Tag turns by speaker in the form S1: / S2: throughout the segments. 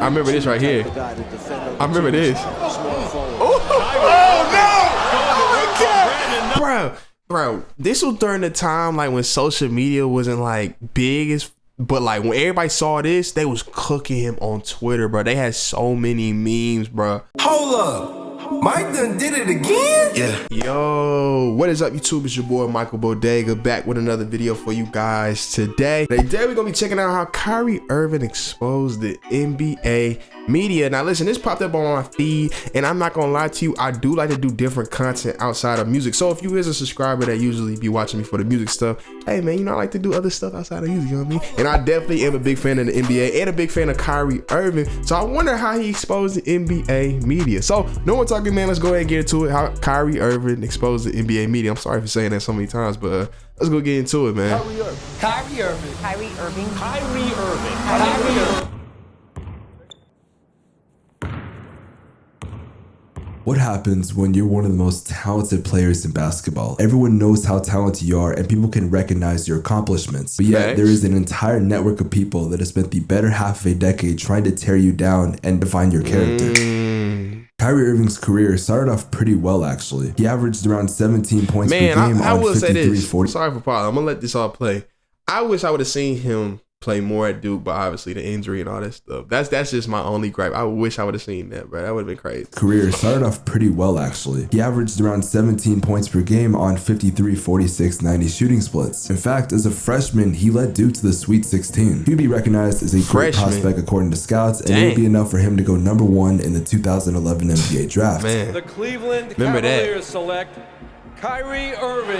S1: I remember this right here. I remember this. Oh no! Bro, this was during the time like when social media wasn't like big as, but like when everybody saw this, they was cooking him on Twitter, bro. They had so many memes, bro.
S2: Hold up. Mike done did it again?
S1: Yeah. Yo, what is up, YouTube? It's your boy Michael Bodega back with another video for you guys today. Today we're gonna be checking out how Kyrie Irving exposed the NBA media. Now listen, this popped up on my feed, and I'm not gonna lie to you, I do like to do different content outside of music. So if you is a subscriber that usually be watching me for the music stuff, hey man, you know I like to do other stuff outside of music, you know what I mean? And I definitely am a big fan of the NBA and a big fan of Kyrie Irving. So I wonder how he exposed the NBA media. So no one talking, man, let's go ahead and get into it. How Kyrie Irving exposed the NBA media. I'm sorry for saying that so many times, but let's go get into it, man.
S3: Kyrie Irving. Kyrie Irving.
S4: Kyrie Irving.
S3: Kyrie Irving. Kyrie Irving.
S5: What happens when you're one of the most talented players in basketball? Everyone knows how talented you are and people can recognize your accomplishments. But yet there is an entire network of people that have spent the better half of a decade trying to tear you down and define your character. Kyrie Irving's career started off pretty well, actually. He averaged around 17 points per game
S1: I
S5: on
S1: will say this.
S5: 40.
S1: Sorry for pausing. I'm gonna let this all play. I wish I would have seen him play more at Duke, but obviously the injury and all that stuff. That's just my only gripe. I wish I would have seen that, bro. That would have been crazy.
S5: Career started off pretty well, actually. He averaged around 17 points per game on 53, 46, 90 shooting splits. In fact, as a freshman, he led Duke to the Sweet 16. He'd be recognized as a great prospect according to scouts, and it would be enough for him to go #1 in the 2011 NBA draft.
S1: Man.
S3: The Cleveland Cavaliers select Kyrie Irving.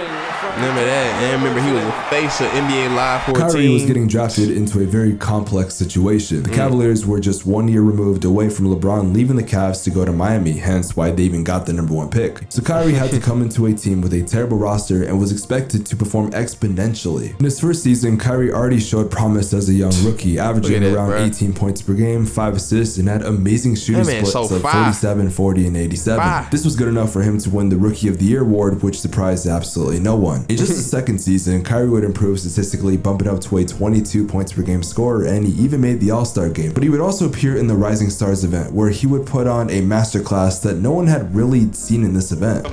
S1: Remember that. And remember he was the face of NBA Live 14.
S5: Kyrie was getting drafted into a very complex situation. The Cavaliers were just 1 year removed away from LeBron leaving the Cavs to go to Miami, hence why they even got the #1 pick. So Kyrie had to come into a team with a terrible roster and was expected to perform exponentially. In his first season, Kyrie already showed promise as a young rookie, averaging around 18 points per game, 5 assists, and had amazing shooting splits of 47, 40, and 87. This was good enough for him to win the Rookie of the Year award, which surprised absolutely no one. In just the second season, Kyrie would improve statistically, bumping up to a 22 points per game scorer, and he even made the All-Star game. But he would also appear in the Rising Stars event, where he would put on a masterclass that no one had really seen in this event.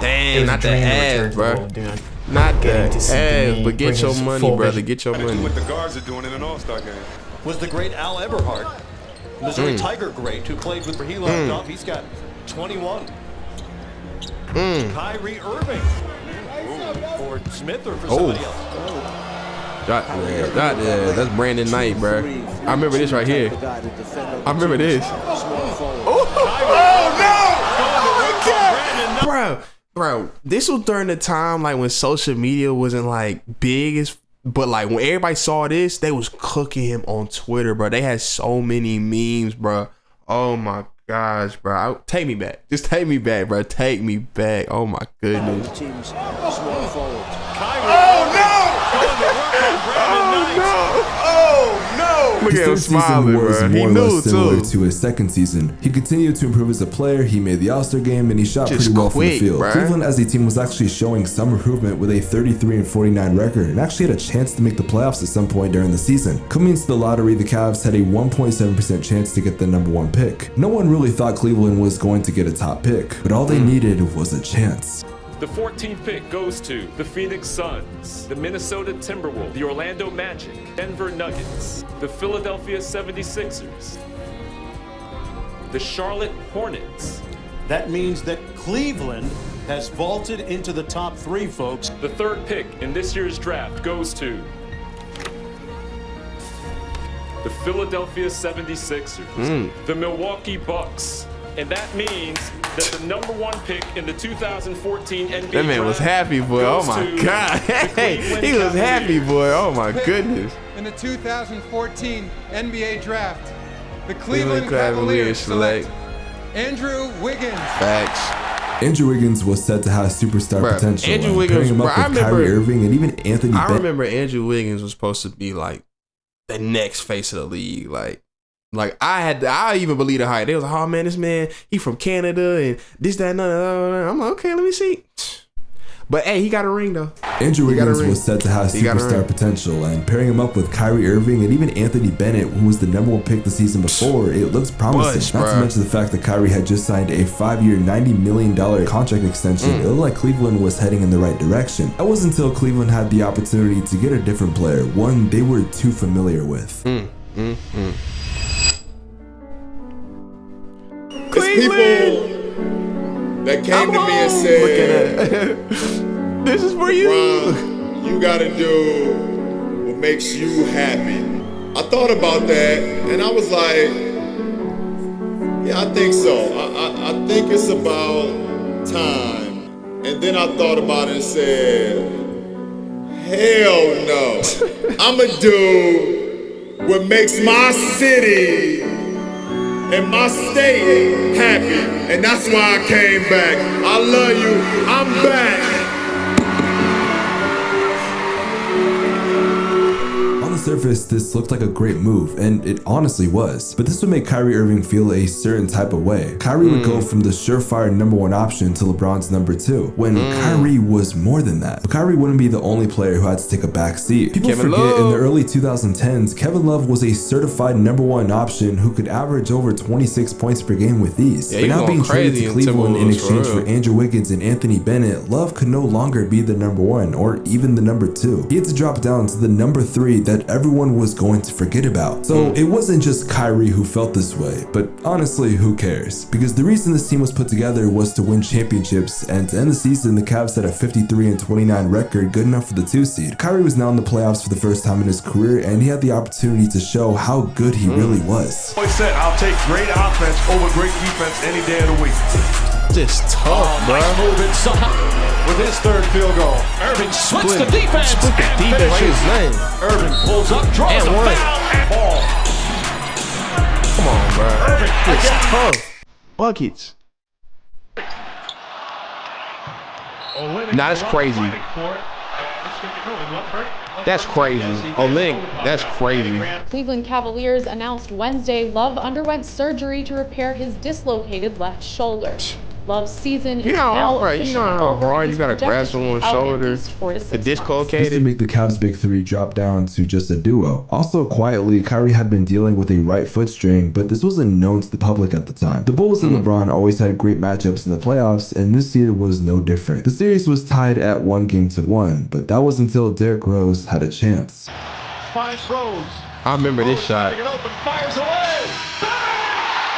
S1: Dang, not the ass, bro. Not the ass, but get your money, brother. Get your money.
S6: What the guards are doing in an All-Star game.
S3: Was the great Al Eberhard, Missouri Tiger great, who played with he left off. He's got 21. Kyrie Irving. For Smith or for somebody else?
S1: That's Brandon Knight, bro. I remember this right here. I remember this. Bro, this was during the time like when social media wasn't like big as, but like when everybody saw this, they was cooking him on Twitter, bro. They had so many memes, bro. Oh my gosh, bro. Take me back. Just take me back, bro. Take me back. Oh my goodness. Look at him smiling, bro. He knew
S5: similar to his second season. He continued to improve as a player. He made the All-Star game and he shot pretty well from the field. Cleveland as a team was actually showing some improvement with a 33-49 record and actually had a chance to make the playoffs at some point during the season. Coming into the lottery, the Cavs had a 1.7% chance to get the #1 pick. No one really thought Cleveland was going to get a top pick, but all they needed was a chance.
S7: The 14th pick goes to the Phoenix Suns, the Minnesota Timberwolves, the Orlando Magic, Denver Nuggets, the Philadelphia 76ers, the Charlotte Hornets.
S8: That means that Cleveland has vaulted into the top 3, folks.
S7: The 3rd pick in this year's draft goes to the Philadelphia 76ers, the Milwaukee Bucks. And that means that the #1 pick in the 2014 NBA
S1: That man was happy, boy. Oh my God. Hey, he was happy, boy. Oh my goodness.
S9: In the 2014 NBA draft, the Cleveland Cavaliers select Andrew Wiggins.
S1: Facts.
S5: Andrew Wiggins was said to have superstar potential.
S1: Andrew Wiggins,
S5: him up with Kyrie Irving and even Anthony.
S1: I remember Andrew Wiggins was supposed to be like the next face of the league, Like I even believe the hype. They was like, oh man, this man, he from Canada and this, that, and that. I'm like, okay, let me see. But hey, he got a ring though.
S5: Andrew Wiggins was said to have superstar potential, and pairing him up with Kyrie Irving and even Anthony Bennett, who was the #1 pick the season before, it looks promising. Not to mention the fact that Kyrie had just signed a 5-year, $90 million contract extension. It looked like Cleveland was heading in the right direction. That wasn't until Cleveland had the opportunity to get a different player, one they were too familiar with.
S4: People that came to me and said,
S1: this is for you.
S4: Ron, you gotta do what makes you happy. I thought about that and I was like, yeah, I think so. I think it's about time. And then I thought about it and said, hell no. I'ma do what makes my city and my state happy, and that's why I came back. I love you, I'm back.
S5: On the surface, this looked like a great move, and it honestly was. But this would make Kyrie Irving feel a certain type of way. Kyrie would go from the surefire #1 option to LeBron's #2, when Kyrie was more than that. But Kyrie wouldn't be the only player who had to take a back seat. People forget in the early 2010s, Kevin Love was a certified #1 option who could average over 26 points per game with ease. But now being traded to Cleveland in exchange for Andrew Wiggins and Anthony Bennett, Love could no longer be the #1 or even the #2. He had to drop down to the #3 that everyone was going to forget about. So it wasn't just Kyrie who felt this way, but honestly, who cares? Because the reason this team was put together was to win championships, and to end the season, the Cavs had a 53-29 record, good enough for the 2 seed. Kyrie was now in the playoffs for the first time in his career, and he had the opportunity to show how good he really was.
S10: I said, I'll take great offense over great defense any day of the week.
S1: Just tough, bro.
S8: Nice move inside with his 3rd field goal. Irving splits the defense.
S1: Split the defense.
S8: Irving pulls up, draws a foul, and ball.
S1: Come on, bro.
S8: Irving
S1: It's
S8: again.
S1: tough. Buckets. Nah, that's crazy. That's crazy. Olynyk, that's crazy.
S11: Cleveland Cavaliers announced Wednesday Love underwent surgery to repair his dislocated left shoulder. Love's season is now
S1: right. You know how hard you gotta grab someone's shoulder to dislocate
S5: This
S1: it.
S5: would make the Cavs' big three drop down to just a duo. Also, quietly, Kyrie had been dealing with a right foot strain, but this wasn't known to the public at the time. The Bulls and LeBron always had great matchups in the playoffs, and this year was no different. The series was tied at 1-1, but that was until Derrick Rose had a chance.
S8: Finds Rose.
S1: I remember this shot.
S8: It open, fires away.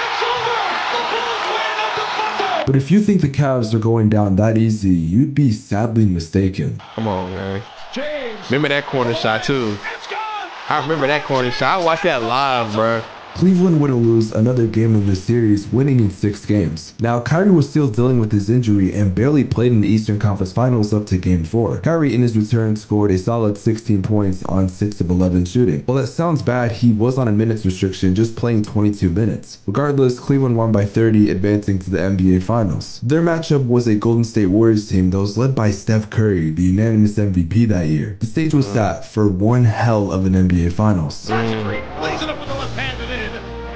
S8: It's over. The Bulls win at the buzzer.
S5: But if you think the Cavs are going down that easy, you'd be sadly mistaken.
S1: Come on, man.
S8: James.
S1: Remember that corner shot, too.
S8: It's gone.
S1: I remember that corner shot. I watched that live, bro.
S5: Cleveland wouldn't lose another game in this series, winning in 6 games. Now, Kyrie was still dealing with his injury and barely played in the Eastern Conference Finals up to Game 4. Kyrie, in his return, scored a solid 16 points on 6 of 11 shooting. While that sounds bad, he was on a minutes restriction, just playing 22 minutes. Regardless, Cleveland won by 30, advancing to the NBA Finals. Their matchup was a Golden State Warriors team that was led by Steph Curry, the unanimous MVP that year. The stage was set for one hell of an NBA Finals.
S10: Lays it up with the left hand and in,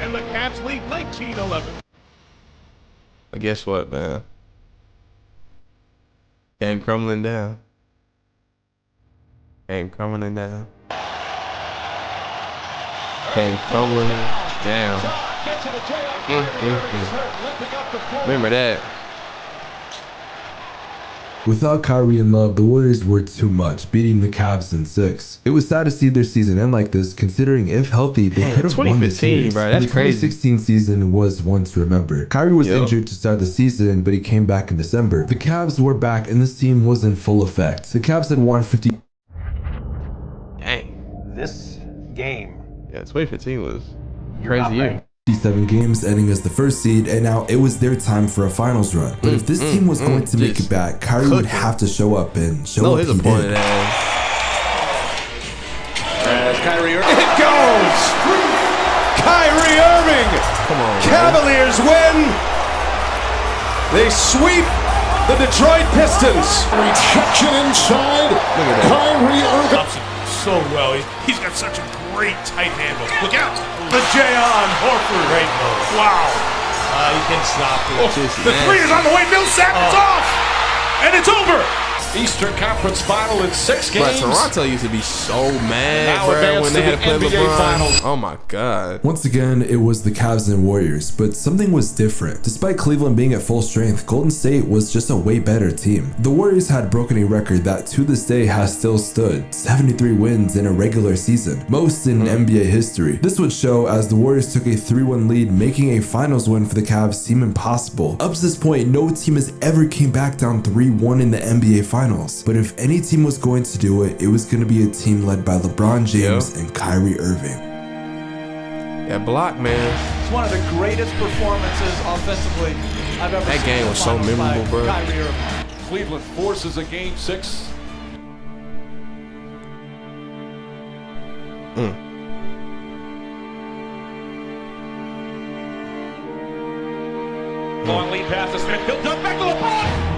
S10: and the Cavs lead 19-11.
S1: But guess what, man? Came crumbling down. Came crumbling down. Came crumbling down. Remember that.
S5: Without Kyrie and Love, the Warriors were too much, beating the Cavs in 6. It was sad to see their season end like this, considering if healthy, they could have won the series.
S1: Bro, that's
S5: the
S1: crazy.
S5: 2016 season was one to remember. Kyrie was injured to start the season, but he came back in December. The Cavs were back, and this team was in full effect. The Cavs had won 50.
S1: Dang.
S10: This game.
S1: Yeah, 2015 was a crazy year.
S5: 57 games, ending as the 1st seed, and now it was their time for a finals run. But if this team was going to make it back, Kyrie would have to show up, and show up he did.
S8: As Kyrie Irving. It goes! Kyrie Irving!
S1: Come on,
S8: Cavaliers win! They sweep the Detroit Pistons. Rejection inside. Kyrie Irving.
S10: So well. He's got such a great tight handle. Look out! The J.on Horford. Great move. Wow.
S8: He can stop it.
S10: The three is on the way. Millsap is off. And it's over.
S8: Eastern Conference Final in 6 games.
S1: Bro, Toronto used to be so mad,
S8: Now
S1: bro,
S8: advanced
S1: when they
S8: to
S1: had to
S8: the
S1: play
S8: NBA
S1: LeBron.
S8: Finals.
S1: Oh my God.
S5: Once again, it was the Cavs and Warriors, but something was different. Despite Cleveland being at full strength, Golden State was just a way better team. The Warriors had broken a record that to this day has still stood, 73 wins in a regular season, most in NBA history. This would show as the Warriors took a 3-1 lead, making a finals win for the Cavs seem impossible. Up to this point, no team has ever came back down 3-1 in the NBA Finals. But if any team was going to do it, it was going to be a team led by LeBron James and Kyrie Irving.
S1: That block, man.
S12: It's one of the greatest performances offensively I've ever seen.
S1: That game was so memorable, bro.
S12: Kyrie Irving.
S8: Cleveland forces a game 6.
S12: Long lead pass to Smith. He'll duck back to LeBron.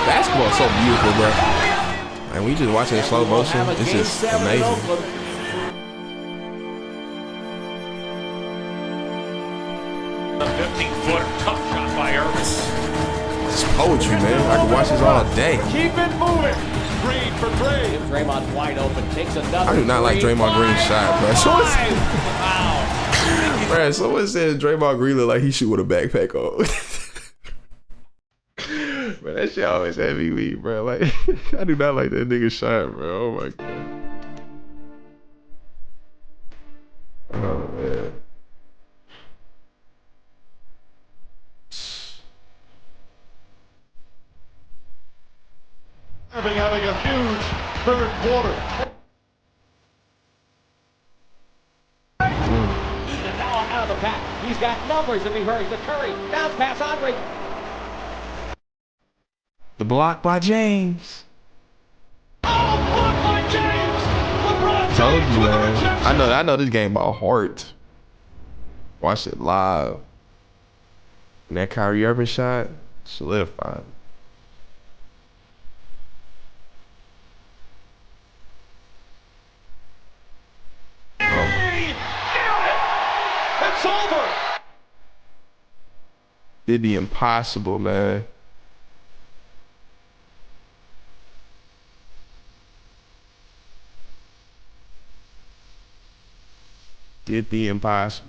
S1: Basketball is so beautiful, bro. And we just watching in slow motion. It's just amazing.
S12: A 15-foot tough shot by Irving.
S1: It's poetry, man. I can watch this all day.
S12: Keep it moving. Green for three. Draymond's wide open. Takes another.
S1: I do not like Draymond Green's shot, bro.
S12: Wow.
S1: Bro, someone said Draymond Green look like he shoot with a backpack on. Bro, that shit always had me weak, bro. Like, I do not like that nigga shot, bro. Oh my God. Oh man.
S8: Irving having a huge third quarter.
S12: And now out of the pack. He's got numbers if he hurries to Curry. Down pass Andre.
S1: The block by James.
S8: Oh, blocked by James. LeBron
S1: Told
S8: James
S1: you,
S8: with a
S1: man.
S8: rejection.
S1: I know this game by heart. Watch it live. And that Kyrie Irving shot, solidified.
S8: It's over.
S1: Did the impossible, man. Did the impossible.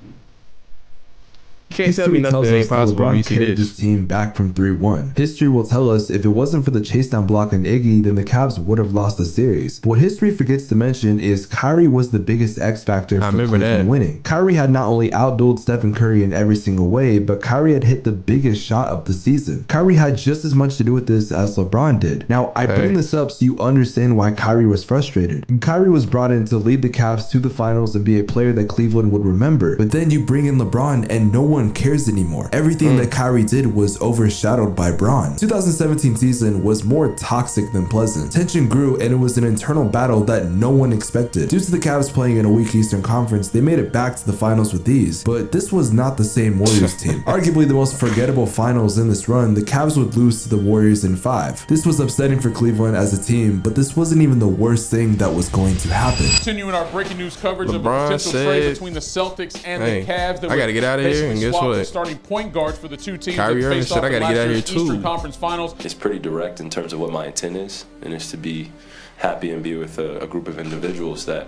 S1: You can't tell me nothing ain't possible when you see
S5: carried
S1: this.
S5: this team back from 3-1. History will tell us if it wasn't for the chase down block and Iggy, then the Cavs would have lost the series. But what history forgets to mention is Kyrie was the biggest X factor for Cleveland winning. Kyrie had not only outdueled Stephen Curry in every single way, but Kyrie had hit the biggest shot of the season. Kyrie had just as much to do with this as LeBron did. Now, I bring this up so you understand why Kyrie was frustrated. Kyrie was brought in to lead the Cavs to the finals and be a player that Cleveland would remember. But then you bring in LeBron and no one cares anymore. Everything that Kyrie did was overshadowed by Bron. 2017 season was more toxic than pleasant. Tension grew and it was an internal battle that no one expected. Due to the Cavs playing in a weak Eastern Conference, they made it back to the finals with ease, but this was not the same Warriors team. Arguably the most forgettable finals in this run, the Cavs would lose to the Warriors in 5. This was upsetting for Cleveland as a team, but this wasn't even the worst thing that was going to happen.
S13: Continuing our breaking news coverage
S1: LeBron
S13: of a potential trade
S1: said,
S13: between the Celtics and
S1: hey,
S13: the Cavs.
S1: I gotta get out of here, and guess what?
S13: Starting point guards for the two teams
S1: Kyrie
S13: that
S1: Irving
S13: faced
S1: said,
S13: off
S1: I gotta
S13: in
S1: get
S13: last
S1: out of here
S13: year's
S1: too.
S13: Eastern Conference Finals.
S14: It's pretty direct in terms of what my intent is, and it's to be happy and be with a group of individuals that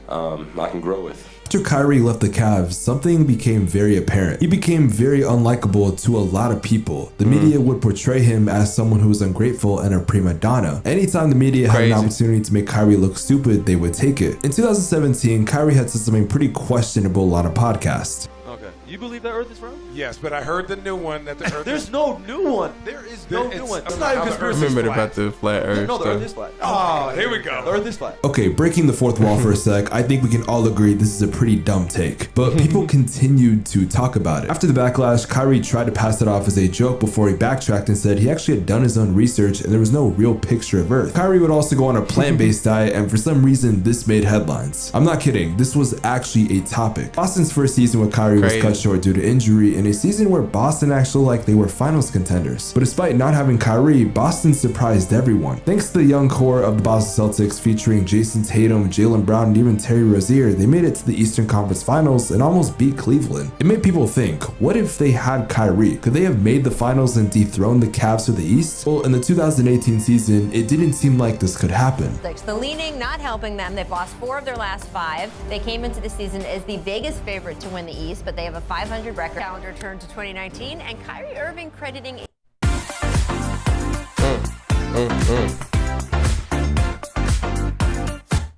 S14: I can grow with.
S5: After Kyrie left the Cavs, something became very apparent. He became very unlikable to a lot of people. The media would portray him as someone who was ungrateful and a prima donna. Anytime the media had an opportunity to make Kyrie look stupid, they would take it. In 2017, Kyrie had said something pretty questionable on a podcast.
S15: Okay. You believe the Earth is round?
S10: Yes, but I heard the new one that the Earth.
S15: There's no new one. There is no new one. It's not even
S1: I
S15: conspiracy.
S1: remember about the flat Earth
S15: No, the Earth
S1: stuff.
S15: is flat.
S10: Oh, here we go.
S15: The Earth is flat.
S5: Okay, breaking the fourth wall for a sec, I think we can all agree this is a pretty dumb take, but people continued to talk about it. After the backlash, Kyrie tried to pass it off as a joke before he backtracked and said he actually had done his own research and there was no real picture of Earth. Kyrie would also go on a plant-based diet, and for some reason this made headlines. I'm not kidding, this was actually a topic. Boston's first season with Kyrie was cut cut short due to injury in a season where Boston actually looked like they were finals contenders. But despite not having Kyrie, Boston surprised everyone. Thanks to the young core of the Boston Celtics featuring Jason Tatum, Jaylen Brown, and even Terry Rozier, they made it to the Eastern Conference Finals and almost beat Cleveland. It made people think, what if they had Kyrie? Could they have made the finals and dethroned the Cavs to the East? Well, in the 2018 season, it didn't seem like this could happen.
S16: The leaning not helping them. They've lost 4 of their last 5. They came into the season as the biggest favorite to win the East, but they have a 500 record. Calendar turned to 2019, and Kyrie Irving crediting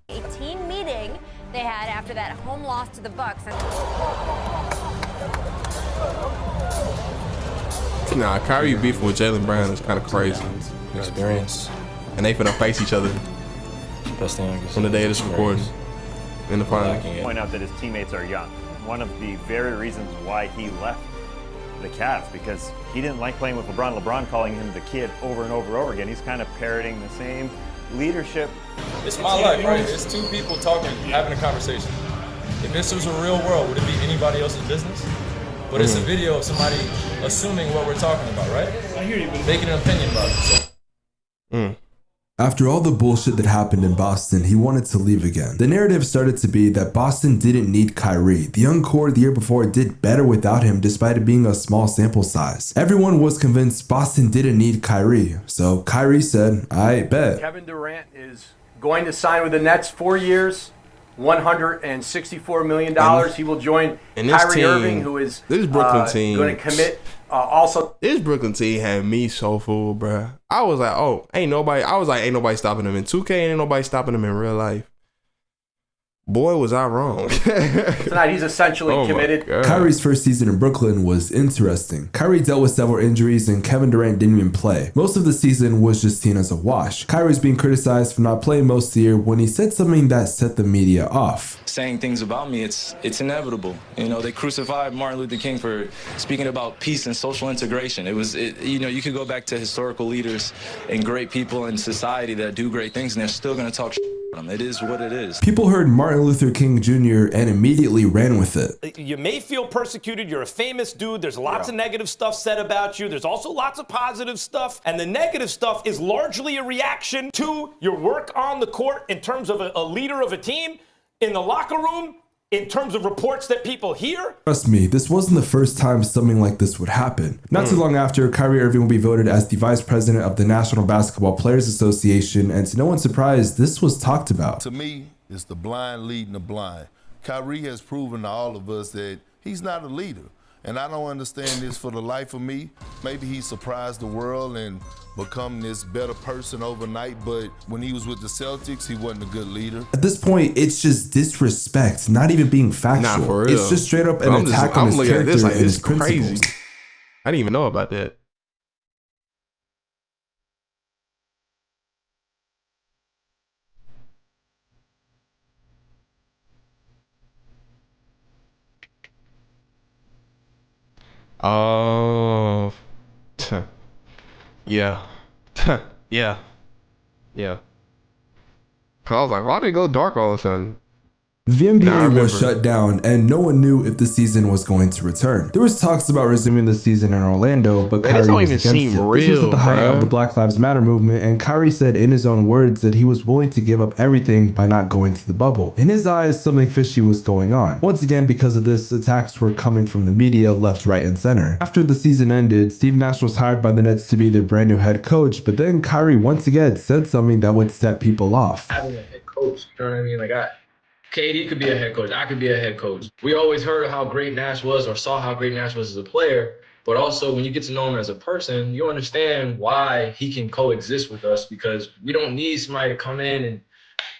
S16: 18 meeting they had after that home loss to the Bucks.
S1: Nah, Kyrie beefing with Jaylen Brown is kind of crazy.
S14: Experience.
S1: And they finna face each other
S14: Best thing I can
S1: on the day of this recording in the final.
S17: Point out that his teammates are young. One of the very reasons why he left the Cavs, because he didn't like playing with LeBron. LeBron calling him the kid over and over and over again. He's kind of parroting the same leadership.
S18: It's my life, right? It's two people talking, having a conversation. If this was a real world, would it be anybody else's business? But it's a video of somebody assuming what we're talking about, right? I hear you, but making an opinion about it. So.
S5: After all the bullshit that happened in Boston, he wanted to leave again. The narrative started to be that Boston didn't need Kyrie. The young core the year before did better without him despite it being a small sample size. Everyone was convinced Boston didn't need Kyrie. So Kyrie said, I bet.
S19: Kevin Durant is going to sign with the Nets 4 years, $164 million. He will join Kyrie Irving, who is going to commit. Also,
S1: this Brooklyn team had me so fooled, bruh. I was like, oh, ain't nobody stopping him in 2K, and ain't nobody stopping him in real life. Boy, was I wrong.
S19: Tonight, he's essentially committed.
S5: Kyrie's first season in Brooklyn was interesting. Kyrie dealt with several injuries and Kevin Durant didn't even play. Most of the season was just seen as a wash. Kyrie's being criticized for not playing most of the year when he said something that set the media off.
S20: Saying things about me, it's inevitable. You know, they crucified Martin Luther King for speaking about peace and social integration. You could go back to historical leaders and great people in society that do great things, and they're still going to talk shit about them. It is what it is.
S5: People heard Martin Luther King Jr. and immediately ran with it.
S21: You may feel persecuted. You're a famous dude. There's lots of negative stuff said about you. There's also lots of positive stuff. And the negative stuff is largely a reaction to your work on the court in terms of a leader of a team, in the locker room, in terms of reports that people hear.
S5: Trust me, this wasn't the first time something like this would happen. Not too long after, Kyrie Irving will be voted as the vice president of the National Basketball Players Association, and to no one's surprise, this was talked about.
S22: To me, it's the blind leading the blind. Kyrie has proven to all of us that he's not a leader. And I don't understand this for the life of me. Maybe he surprised the world and become this better person overnight, but when he was with the Celtics, he wasn't a good leader.
S5: At this point, it's just disrespect, not even being factual.
S1: Nah, for real.
S5: It's just straight up an attack on his character and his
S1: crazy.
S5: principles.
S1: I didn't even know about that. Oh, yeah, yeah. I was like, why did it go dark all of a sudden?
S5: The NBA was shut down and no one knew if the season was going to return. There was talks about resuming the season in Orlando, but Kyrie was against it. This was at the height of the Black Lives Matter movement, and Kyrie said in his own words that he was willing to give up everything by not going to the bubble. In his eyes, something fishy was going on. Once again, because of this, attacks were coming from the media left, right, and center. After the season ended, Steve Nash was hired by the Nets to be their brand new head coach, but then Kyrie once again said something that would set people off.
S23: Having a head coach, you know what I mean? Like KD could be a head coach. I could be a head coach. We always heard how great Nash was or saw how great Nash was as a player. But also, when you get to know him as a person, you understand why he can coexist with us, because we don't need somebody to come in and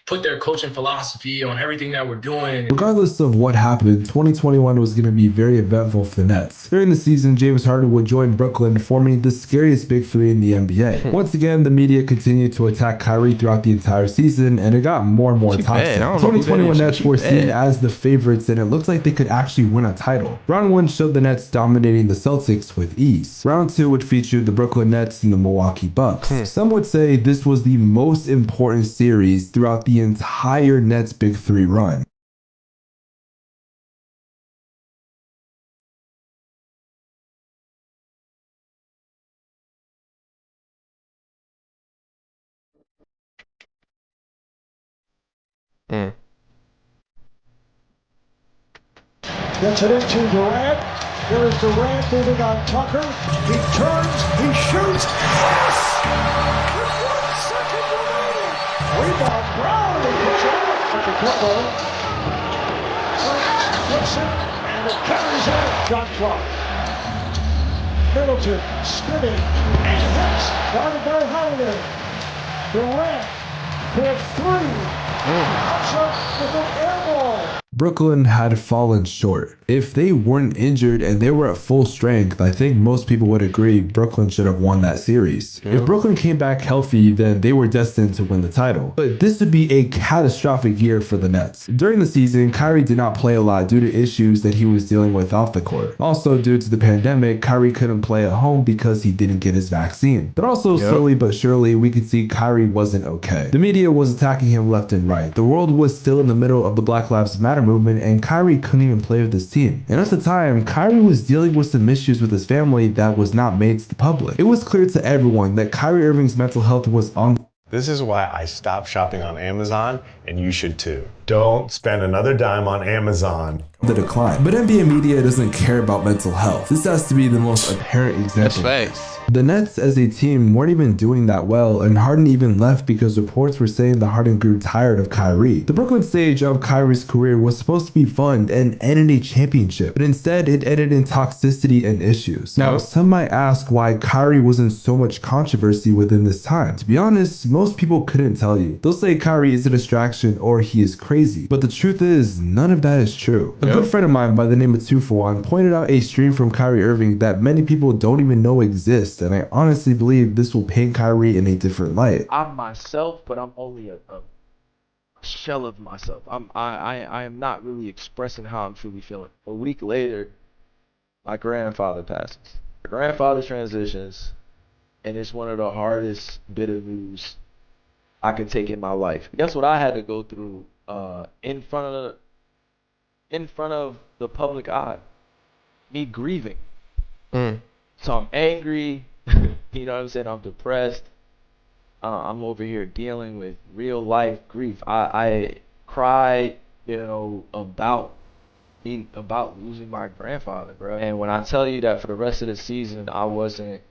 S23: put their coaching philosophy on everything that we're doing.
S5: Regardless of what happened, 2021 was going to be very eventful for the Nets. During the season, James Harden would join Brooklyn, forming the scariest big three in the NBA. Once again, the media continued to attack Kyrie throughout the entire season, and it got more and more toxic. 2021 Nets were seen as the favorites, and it looked like they could actually win a title. Round 1 showed the Nets dominating the Celtics with ease. Round 2 would feature the Brooklyn Nets and the Milwaukee Bucks. Some would say this was the most important series throughout the entire Nets Big Three run.
S8: Gets it into Durant. Here is Durant moving on Tucker. He turns, he shoots. Yes! With 1 second remaining. Rebound, Brown, he puts it out. Tucker Kempo. Flips it, and it carries out. Shot clock. Middleton spinning, and hits. Guarded by Holiday. Durant for 3. Pops up with an air ball.
S5: Brooklyn had fallen short. If they weren't injured and they were at full strength, I think most people would agree Brooklyn should have won that series. If Brooklyn came back healthy, then they were destined to win the title. But this would be a catastrophic year for the Nets. During the season, Kyrie did not play a lot due to issues that he was dealing with off the court. Also, due to the pandemic, Kyrie couldn't play at home because he didn't get his vaccine. But also, slowly but surely, we could see Kyrie wasn't okay. The media was attacking him left and right. The world was still in the middle of the Black Lives Matter movement, and Kyrie couldn't even play with his team. And at the time, Kyrie was dealing with some issues with his family that was not made to the public. It was clear to everyone that Kyrie Irving's mental health was on.
S2: This is why I stopped shopping on Amazon, and you should too. Don't spend another dime on Amazon.
S5: The decline. But NBA media doesn't care about mental health. This has to be the most apparent example.
S1: That's facts.
S5: The Nets as a team weren't even doing that well, and Harden even left because reports were saying that Harden grew tired of Kyrie. The Brooklyn stage of Kyrie's career was supposed to be fun and end in a championship, but instead it ended in toxicity and issues. Now, some might ask why Kyrie was in so much controversy within this time. To be honest, most people couldn't tell you. They'll say Kyrie is a distraction or he is crazy, but the truth is, none of that is true. A good friend of mine by the name of 241 pointed out a stream from Kyrie Irving that many people don't even know exists, and I honestly believe this will paint Kyrie in a different light.
S3: I'm myself, but I'm only a shell of myself. I am not really expressing how I'm truly feeling. A week later, my grandfather passes. My grandfather transitions, and it's one of the hardest bit of news I could take in my life. Guess what I had to go through in front of the public eye? Me grieving. So I'm angry. You know what I'm saying? I'm depressed. I'm over here dealing with real life grief. I cried, you know, about losing my grandfather, bro. And when I tell you that for the rest of the season, I wasn't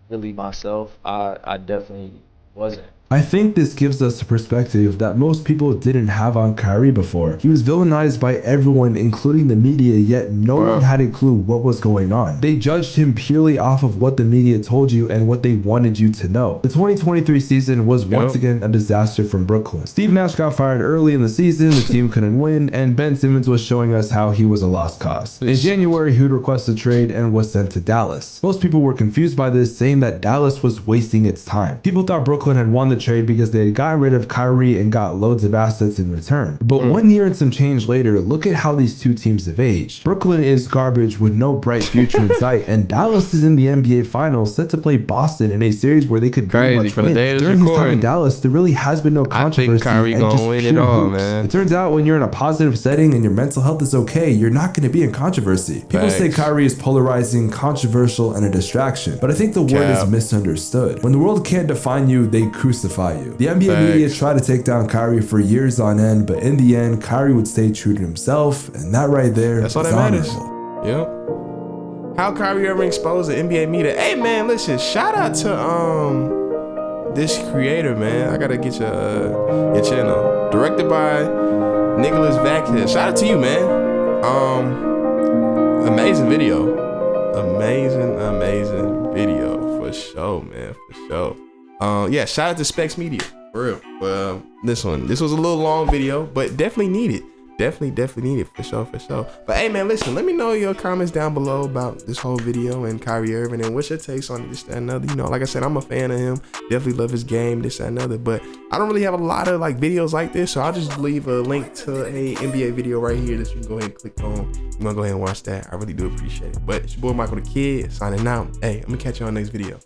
S3: really myself, I definitely wasn't.
S5: I think this gives us a perspective that most people didn't have on Kyrie before. He was villainized by everyone, including the media, yet no one had a clue what was going on. They judged him purely off of what the media told you and what they wanted you to know. The 2023 season was once again a disaster from Brooklyn. Steve Nash got fired early in the season, the team couldn't win, and Ben Simmons was showing us how he was a lost cause. In January, he would request a trade and was sent to Dallas. Most people were confused by this, saying that Dallas was wasting its time. People thought Brooklyn had won the trade because they had gotten rid of Kyrie and got loads of assets in return. But 1 year and some change later, look at how these two teams have aged. Brooklyn is garbage with no bright future in sight, and Dallas is in the NBA Finals, set to play Boston in a series where they could pretty much win. During his time in Dallas, there really has been no controversy.
S1: I think Kyrie gonna win it all, man.
S5: It turns out when you're in a positive setting and your mental health is okay, you're not going to be in controversy. People say Kyrie is polarizing, controversial, and a distraction, but I think the word is misunderstood. When the world can't define you, they crucify you. The NBA media tried to take down Kyrie for years on end, but in the end, Kyrie would stay true to himself, and that right there is
S1: all that matters.
S5: honorable.
S1: Yep. How Kyrie Irving exposed the NBA media. Hey man, listen, shout out to this creator, man. I gotta get your channel. Directed by Nicholas Vacquez. Shout out to you, man. Amazing video. Amazing video for sure, man. For sure. Yeah, shout out to Specs Media, for real. Well, this was a little long video, but definitely needed. Definitely needed, for sure. But hey man, listen, let me know your comments down below about this whole video and Kyrie Irving and what's your takes on this, that, and another. You know, like I said, I'm a fan of him. Definitely love his game, this, that, and another. But I don't really have a lot of like videos like this, so I'll just leave a link to a NBA video right here that you can go ahead and click on. You wanna go ahead and watch that? I really do appreciate it. But it's your boy Michael the Kid signing out. Hey, I'm gonna catch you on the next video.